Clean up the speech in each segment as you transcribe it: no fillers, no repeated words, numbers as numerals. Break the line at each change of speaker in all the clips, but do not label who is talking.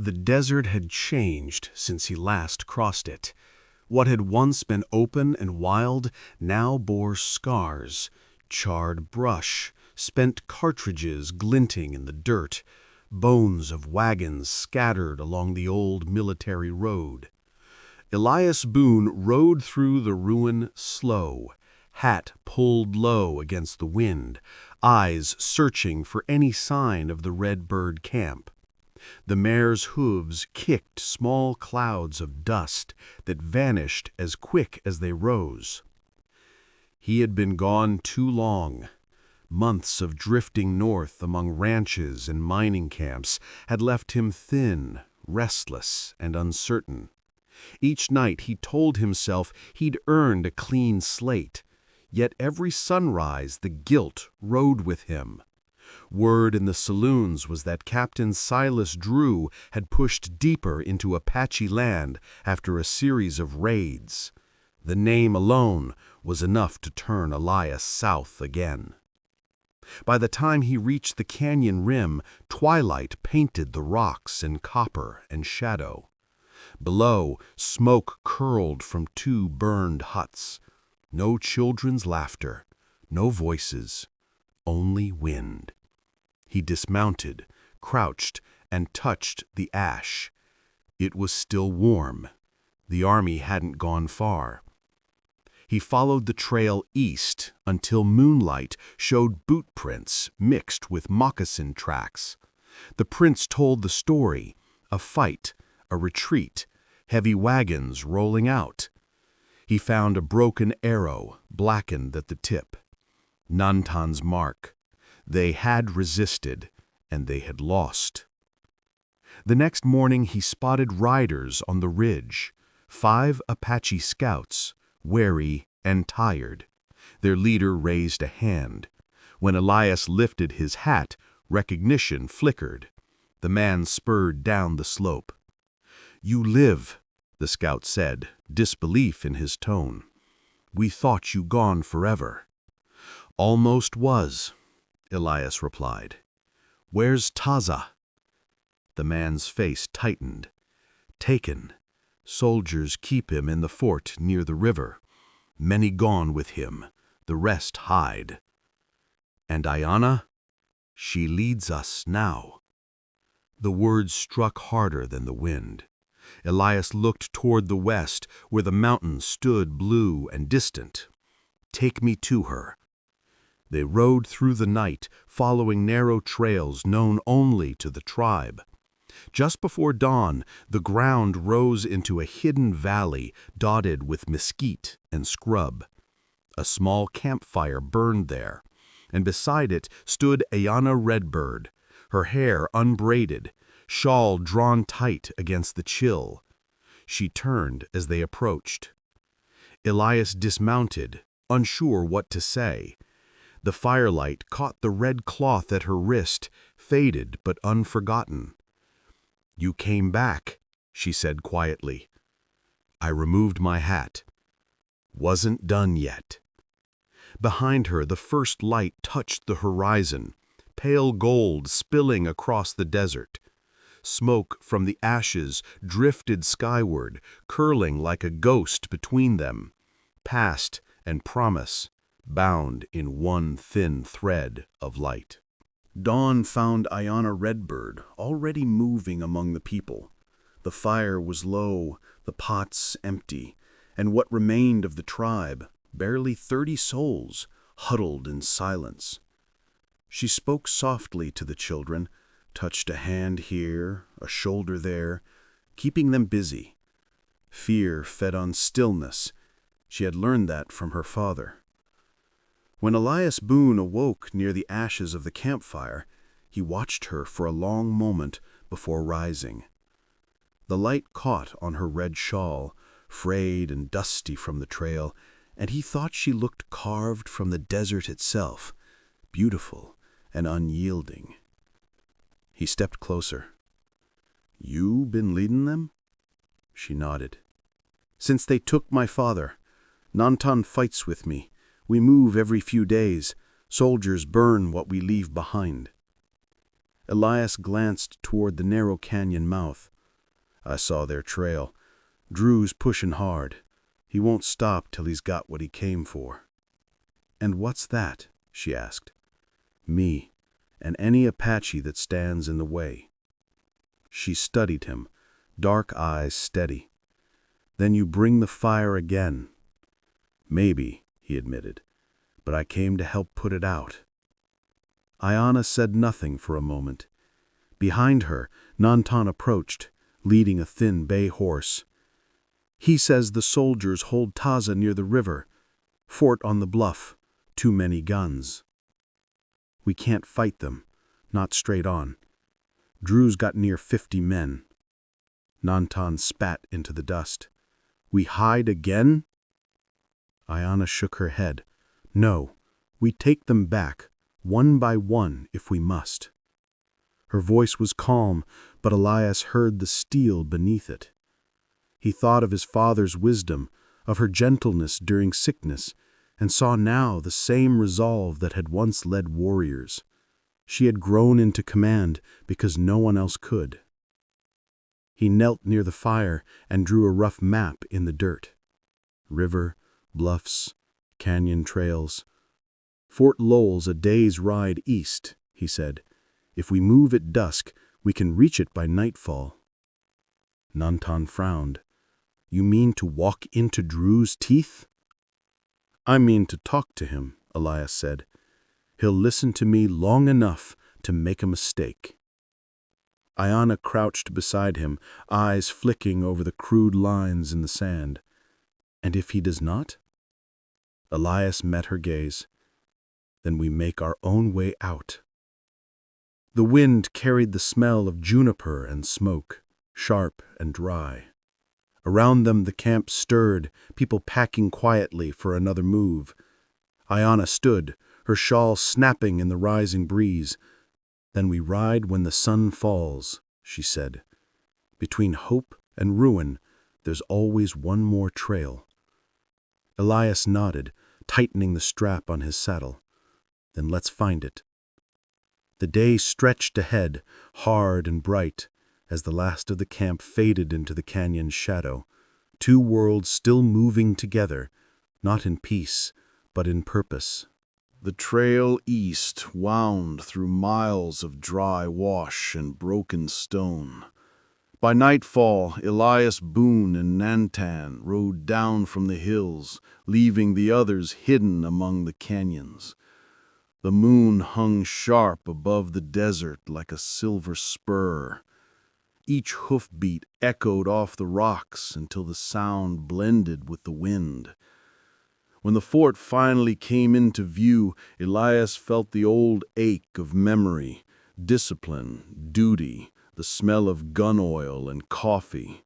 The desert had changed since he last crossed it. What had once been open and wild now bore scars, charred brush, spent cartridges glinting in the dirt, bones of wagons scattered along the old military road. Elias Boone rode through the ruin slow, hat pulled low against the wind, eyes searching for any sign of the Redbird camp. The mare's hooves kicked small clouds of dust that vanished as quick as they rose. He had been gone too long. Months of drifting north among ranches and mining camps had left him thin, restless, and uncertain. Each night he told himself he'd earned a clean slate, yet every sunrise the guilt rode with him. Word in the saloons was that Captain Silas Drew had pushed deeper into Apache land after a series of raids. The name alone was enough to turn Elias south again. By the time he reached the canyon rim, twilight painted the rocks in copper and shadow. Below, smoke curled from 2 burned huts. No children's laughter, no voices, only wind. He dismounted, crouched, and touched the ash. It was still warm. The army hadn't gone far. He followed the trail east until moonlight showed boot prints mixed with moccasin tracks. The prints told the story: a fight, a retreat, heavy wagons rolling out. He found a broken arrow, blackened at the tip. Nantan's mark. They had resisted, and they had lost. The next morning he spotted riders on the ridge, 5 Apache scouts, weary and tired. Their leader raised a hand. When Elias lifted his hat, recognition flickered. The man spurred down the slope. "You live," the scout said, disbelief in his tone. "We thought you gone forever." "Almost was," Elias replied. "Where's Taza?" The man's face tightened. "Taken. Soldiers keep him in the fort near the river. Many gone with him, the rest hide." "And Aiyana? She leads us now." The words struck harder than the wind. Elias looked toward the west, where the mountains stood blue and distant. "Take me to her." They rode through the night, following narrow trails known only to the tribe. Just before dawn, the ground rose into a hidden valley dotted with mesquite and scrub. A small campfire burned there, and beside it stood Aiyana Redbird, her hair unbraided, shawl drawn tight against the chill. She turned as they approached. Elias dismounted, unsure what to say. The firelight caught the red cloth at her wrist, faded but unforgotten. "You came back," she said quietly. I removed my hat. "Wasn't done yet." Behind her, the first light touched the horizon, pale gold spilling across the desert. Smoke from the ashes drifted skyward, curling like a ghost between them. Past and promise, bound in one thin thread of light. Dawn found Aiyana Redbird already moving among the people. The fire was low, the pots empty, and what remained of the tribe, barely 30 souls, huddled in silence. She spoke softly to the children, touched a hand here, a shoulder there, keeping them busy. Fear fed on stillness. She had learned that from her father. When Elias Boone awoke near the ashes of the campfire, he watched her for a long moment before rising. The light caught on her red shawl, frayed and dusty from the trail, and he thought she looked carved from the desert itself, beautiful and unyielding. He stepped closer. "You been leading them?" She nodded. "Since they took my father. Nantan fights with me. We move every few days. Soldiers burn what we leave behind." Elias glanced toward the narrow canyon mouth. "I saw their trail. Drew's pushing hard. He won't stop till he's got what he came for." "And what's that?" she asked. "Me, and any Apache that stands in the way." She studied him, dark eyes steady. "Then you bring the fire again." "Maybe," he admitted, "but I came to help put it out." Aiyana said nothing for a moment. Behind her, Nantan approached, leading a thin bay horse. "He says the soldiers hold Taza near the river. Fort on the bluff. Too many guns." "We can't fight them. Not straight on. Drew's got near 50 men." Nantan spat into the dust. "We hide again?" Aiyana shook her head. "No, we take them back, one by one if we must." Her voice was calm, but Elias heard the steel beneath it. He thought of his father's wisdom, of her gentleness during sickness, and saw now the same resolve that had once led warriors. She had grown into command because no one else could. He knelt near the fire and drew a rough map in the dirt. River, bluffs, canyon trails. "Fort Lowell's a day's ride east," he said. "If we move at dusk, we can reach it by nightfall." Nantan frowned. "You mean to walk into Drew's teeth?" "I mean to talk to him," Elias said. "He'll listen to me long enough to make a mistake." Aiyana crouched beside him, eyes flicking over the crude lines in the sand. "And if he does not?" Elias met her gaze. "Then we make our own way out." The wind carried the smell of juniper and smoke, sharp and dry. Around them the camp stirred, people packing quietly for another move. Aiyana stood, her shawl snapping in the rising breeze. "Then we ride when the sun falls," she said. "Between hope and ruin, there's always one more trail." Elias nodded, tightening the strap on his saddle. "Then let's find it." The day stretched ahead, hard and bright, as the last of the camp faded into the canyon's shadow. Two worlds still moving together, not in peace, but in purpose. The trail east wound through miles of dry wash and broken stone. By nightfall, Elias Boone and Nantan rode down from the hills, leaving the others hidden among the canyons. The moon hung sharp above the desert like a silver spur. Each hoofbeat echoed off the rocks until the sound blended with the wind. When the fort finally came into view, Elias felt the old ache of memory, discipline, duty, the smell of gun oil and coffee.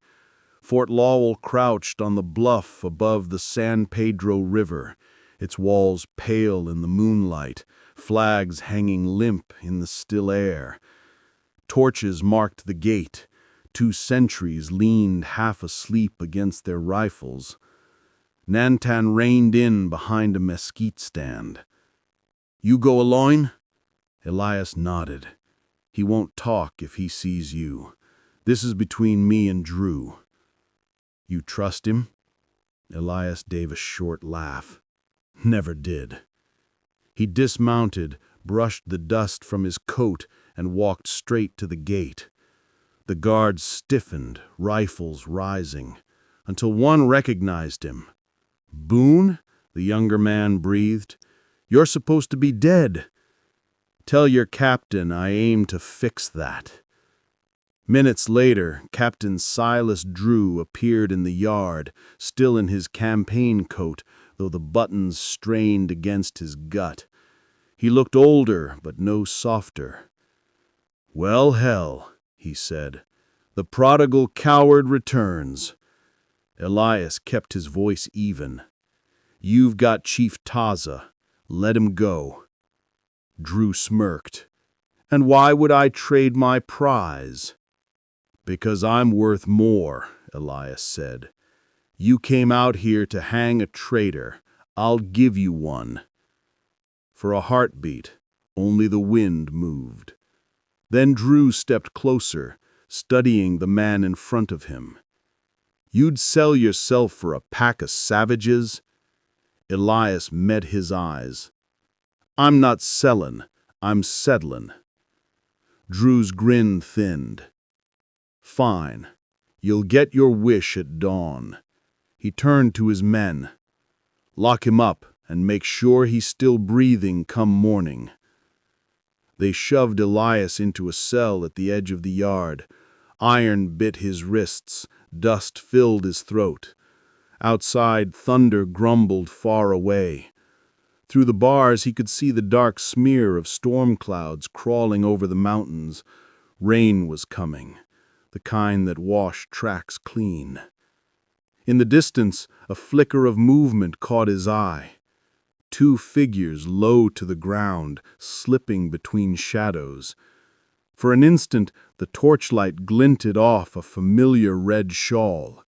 Fort Lowell crouched on the bluff above the San Pedro River, its walls pale in the moonlight, flags hanging limp in the still air. Torches marked the gate. 2 sentries leaned half asleep against their rifles. Nantan reined in behind a mesquite stand. "You go alone?" Elias nodded. "He won't talk if he sees you. This is between me and Drew." "You trust him?" Elias gave a short laugh. "Never did." He dismounted, brushed the dust from his coat, and walked straight to the gate. The guards stiffened, rifles rising, until one recognized him. "Boone?" the younger man breathed. "You're supposed to be dead." "Tell your captain I aim to fix that." Minutes later, Captain Silas Drew appeared in the yard, still in his campaign coat, though the buttons strained against his gut. He looked older, but no softer. "Well, hell," he said. "The prodigal coward returns." Elias kept his voice even. "You've got Chief Taza. Let him go." Drew smirked. "And why would I trade my prize?" "Because I'm worth more," Elias said. "You came out here to hang a traitor. I'll give you one." For a heartbeat, only the wind moved.
Then Drew stepped closer, studying the man in front of him. "You'd sell yourself for a pack of savages?" Elias met his eyes. "I'm not sellin', I'm settlin'." Drew's grin thinned. "Fine. You'll get your wish at dawn." He turned to his men. "Lock him up and make sure he's still breathing come morning." They shoved Elias into a cell at the edge of the yard. Iron bit his wrists, dust filled his throat. Outside, thunder grumbled far away. Through the bars he could see the dark smear of storm clouds crawling over the mountains. Rain was coming, the kind that washed tracks clean. In the distance, a flicker of movement caught his eye. Two figures low to the ground, slipping between shadows. For an instant, the torchlight glinted off a familiar red shawl.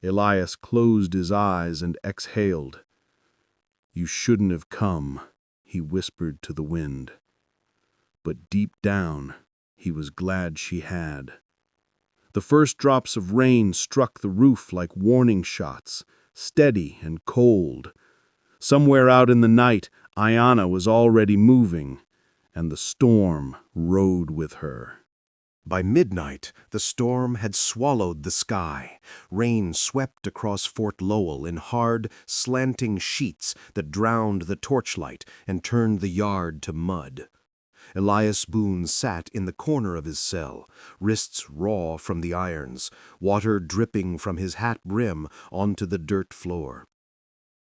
Elias closed his eyes and exhaled. "You shouldn't have come," he whispered to the wind. But deep down, he was glad she had. The first drops of rain struck the roof like warning shots, steady and cold. Somewhere out in the night, Aiyana was already moving, and the storm rode with her.
By midnight, the storm had swallowed the sky. Rain swept across Fort Lowell in hard, slanting sheets that drowned the torchlight and turned the yard to mud. Elias Boone sat in the corner of his cell, wrists raw from the irons, water dripping from his hat brim onto the dirt floor.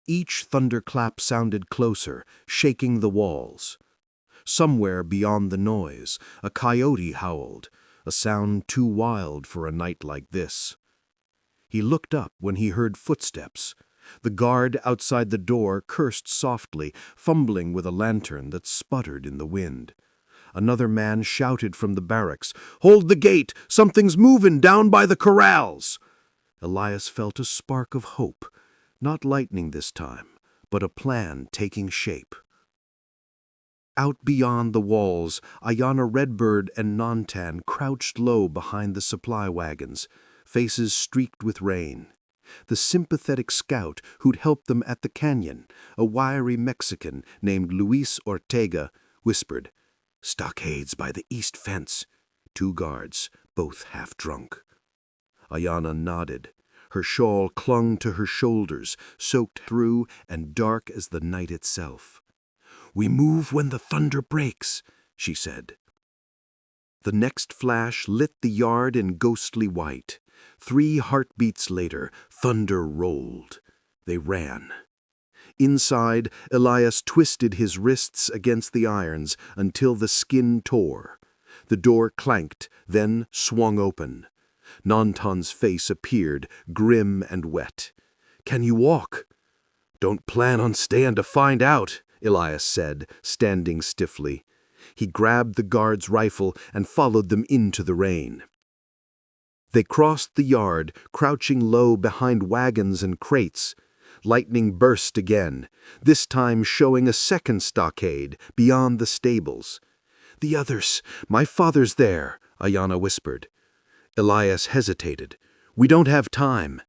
Each thunderclap sounded closer, shaking the walls. Somewhere beyond the noise, a coyote howled, a sound too wild for a night like this. He looked up when he heard footsteps. The guard outside the door cursed softly, fumbling with a lantern that sputtered in the wind. Another man shouted from the barracks, "Hold the gate! Something's moving down by the corrals!" Elias felt a spark of hope, not lightning this time, but a plan taking shape. Out beyond the walls, Aiyana Redbird and Nantan crouched low behind the supply wagons, faces streaked with rain. The sympathetic scout who'd helped them at the canyon, a wiry Mexican named Luis Ortega, whispered, "Stockades by the east fence." 2 guards, both half drunk. Aiyana nodded. Her shawl clung to her shoulders, soaked through and dark as the night itself. "We move when the thunder breaks," she said. The next flash lit the yard in ghostly white. 3 heartbeats later, thunder rolled. They ran. Inside, Elias twisted his wrists against the irons until the skin tore. The door clanked, then swung open. Nantan's face appeared, grim and wet. "Can you walk?" "Don't plan on staying to find out," Elias said, standing stiffly. He grabbed the guard's rifle and followed them into the rain. They crossed the yard, crouching low behind wagons and crates. Lightning burst again, this time showing a second stockade beyond the stables. "The others, my father's there," Aiyana whispered. Elias hesitated. "We don't have time."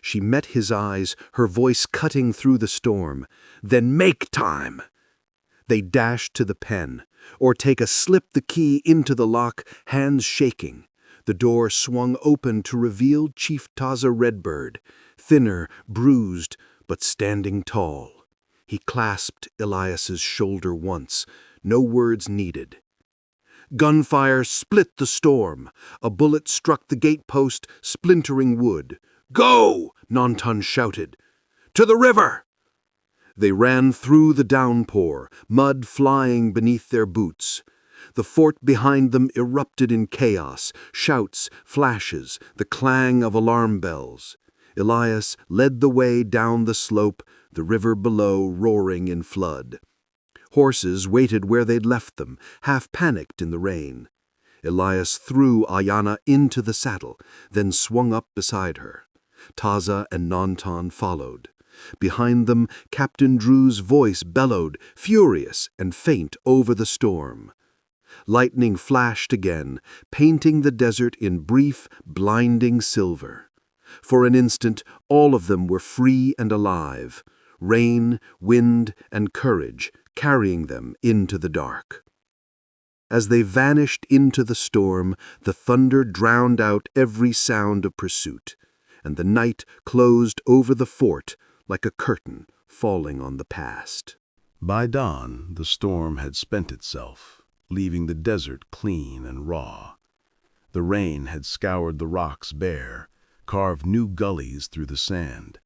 She met his eyes, her voice cutting through the storm. "Then make time!" They dashed to the pen. Ortega slipped the key into the lock, hands shaking. The door swung open to reveal Chief Taza Redbird, thinner, bruised, but standing tall. He clasped Elias's shoulder once, no words needed. Gunfire split the storm. A bullet struck the gatepost, splintering wood. "Go!" Nantan shouted. "To the river!" They ran through the downpour, mud flying beneath their boots. The fort behind them erupted in chaos, shouts, flashes, the clang of alarm bells. Elias led the way down the slope, the river below roaring in flood. Horses waited where they'd left them, half panicked in the rain. Elias threw Aiyana into the saddle, then swung up beside her. Taza and Nantan followed. Behind them, Captain Drew's voice bellowed, furious and faint over the storm.
Lightning flashed again, painting the desert in brief, blinding silver. For an instant, all of them were free and alive, rain, wind, and courage carrying them into the dark. As they vanished into the storm, the thunder drowned out every sound of pursuit, and the night closed over the fort like a curtain falling on the past.
By dawn, the storm had spent itself, leaving the desert clean and raw. The rain had scoured the rocks bare, carved new gullies through the sand.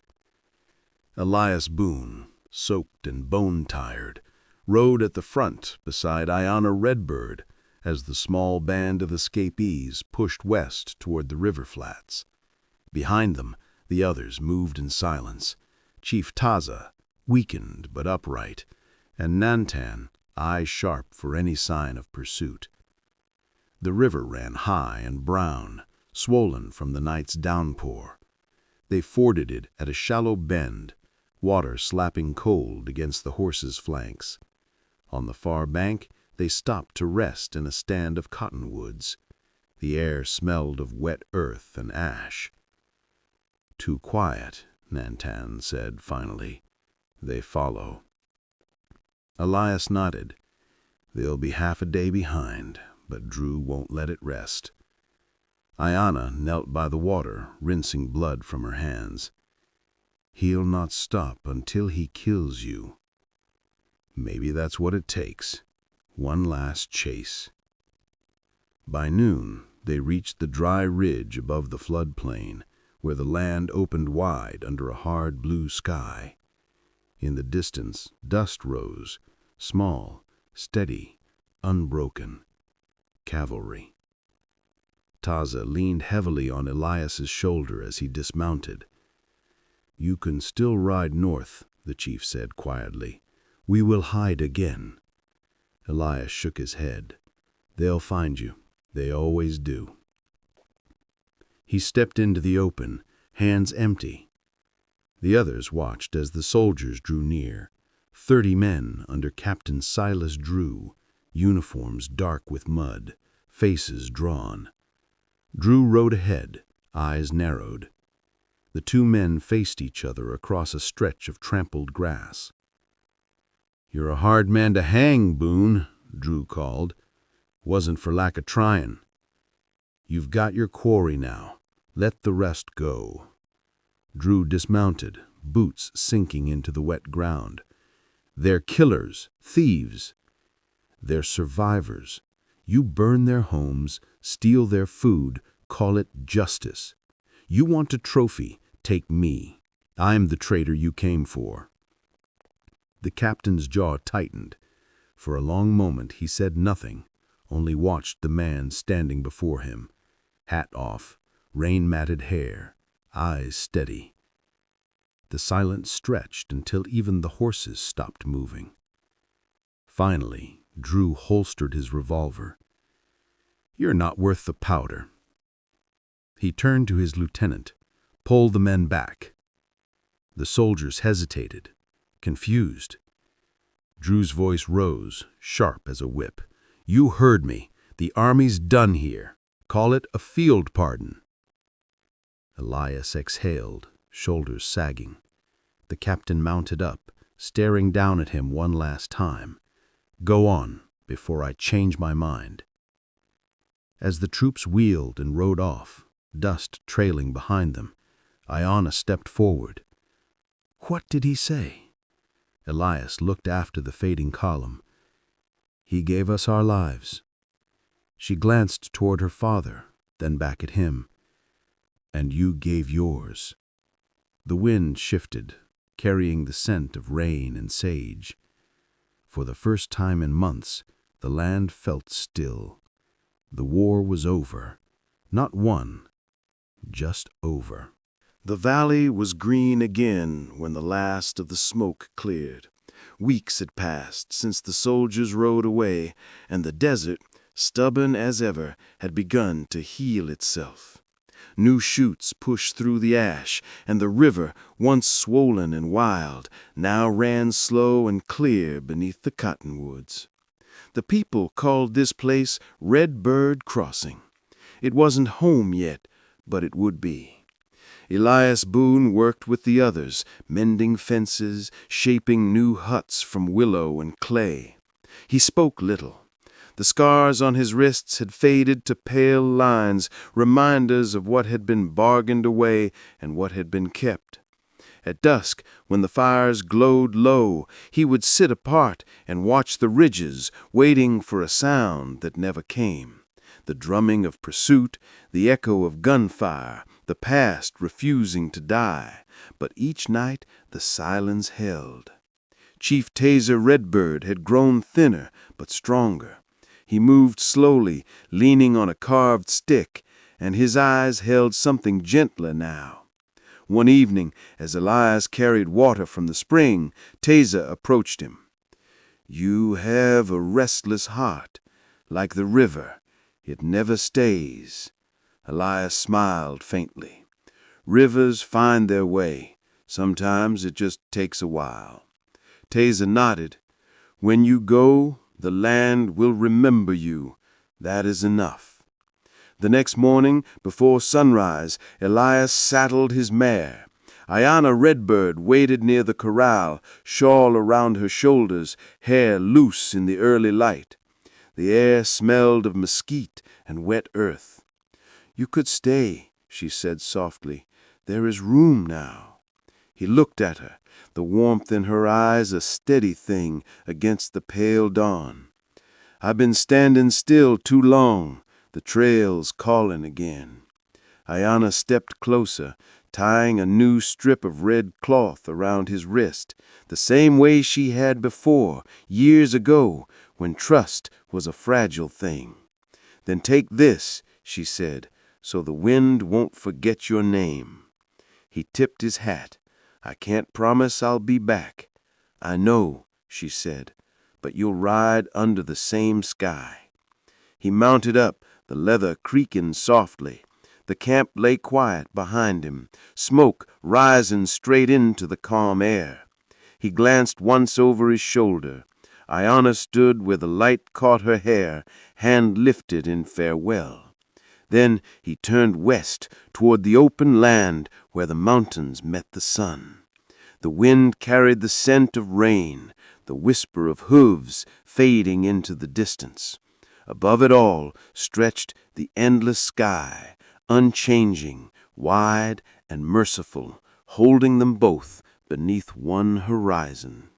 Elias Boone, soaked and bone-tired, rode at the front beside Aiyana Redbird as the small band of escapees pushed west toward the river flats. Behind them, the others moved in silence, Chief Taza, weakened but upright, and Nantan, eyes sharp for any sign of pursuit. The river ran high and brown, swollen from the night's downpour. They forded it at a shallow bend, water slapping cold against the horses' flanks. On the far bank, they stopped to rest in a stand of cottonwoods. The air smelled of wet earth and ash. "Too quiet," Nantan said finally. "They follow." Elias nodded. "They'll be half a day behind, but Drew won't let it rest." Aiyana knelt by the water, rinsing blood from her hands. "He'll not stop until he kills you." "Maybe that's what it takes. One last chase." By noon, they reached the dry ridge above the floodplain, where the land opened wide under a hard blue sky. In the distance, dust rose, small, steady, unbroken. Cavalry. Taza leaned heavily on Elias's shoulder as he dismounted. "You can still ride north," the chief said quietly. "We will hide again." Elias shook his head. "They'll find you. They always do." He stepped into the open, hands empty. The others watched as the soldiers drew near, 30 men under Captain Silas Drew, uniforms dark with mud, faces drawn. Drew rode ahead, eyes narrowed. The two men faced each other across a stretch of trampled grass. "You're a hard man to hang, Boone," Drew called. "Wasn't for lack of trying. You've got your quarry now. Let the rest go." Drew dismounted, boots sinking into the wet ground. "They're killers, thieves. They're survivors. You burn their homes, steal their food, call it justice. You want a trophy, take me. I'm the traitor you came for." The captain's jaw tightened. For a long moment he said nothing, only watched the man standing before him, hat off, rain-matted hair, eyes steady. The silence stretched until even the horses stopped moving. Finally, Drew holstered his revolver. "You're not worth the powder." He turned to his lieutenant, pulled the men back. The soldiers hesitated, confused. Drew's voice rose, sharp as a whip. "You heard me. The army's done here. Call it a field pardon." Elias exhaled, shoulders sagging. The captain mounted up, staring down at him one last time. "Go on, before I change my mind." As the troops wheeled and rode off, dust trailing behind them, Aiyana stepped forward. "What did he say?" Elias looked after the fading column. "He gave us our lives." She glanced toward her father, then back at him. "And you gave yours." The wind shifted, carrying the scent of rain and sage. For the first time in months, the land felt still. The war was over. Not won, just over. The valley was green again when the last of the smoke cleared. Weeks had passed since the soldiers rode away, and the desert, stubborn as ever, had begun to heal itself. New shoots pushed through the ash, and the river, once swollen and wild, now ran slow and clear beneath the cottonwoods.
The people called this place Redbird Crossing. It wasn't home yet, but it would be. Elias Boone worked with the others, mending fences, shaping new huts from willow and clay. He spoke little. The scars on his wrists had faded to pale lines, reminders of what had been bargained away and what had been kept. At dusk, when the fires glowed low, he would sit apart and watch the ridges, waiting for a sound that never came. The drumming of pursuit, the echo of gunfire, the past refusing to die. But each night the silence held. Chief Taza Redbird had grown thinner but stronger. He moved slowly, leaning on a carved stick, and his eyes held something gentler now. One evening, as Elias carried water from the spring, Taza approached him. "You have a restless heart, like the river. It never stays." Elias smiled faintly. "Rivers find their way. Sometimes it just takes a while." Taza nodded. "When you go, the land will remember you. That is enough." The next morning, before sunrise, Elias saddled his mare. Aiyana Redbird waited near the corral, shawl around her shoulders, hair loose in the early light. The air smelled of mesquite and wet earth. "You could stay," she said softly. "There is room now." He looked at her, the warmth in her eyes a steady thing against the pale dawn. "I've been standing still too long. The trail's calling again." Aiyana stepped closer, tying a new strip of red cloth around his wrist, the same way she had before, years ago, when trust was a fragile thing. "Then take this," she said, "so the wind won't forget your name." He tipped his hat. "I can't promise I'll be back." "I know," she said, "but you'll ride under the same sky." He mounted up, the leather creaking softly. The camp lay quiet behind him, smoke rising straight into the calm air. He glanced once over his shoulder. Aiyana stood where the light caught her hair, hand lifted in farewell. Then he turned west toward the open land where the mountains met the sun. The wind carried the scent of rain, the whisper of hooves fading into the distance. Above it all stretched the endless sky, unchanging, wide and merciful, holding them both beneath one horizon.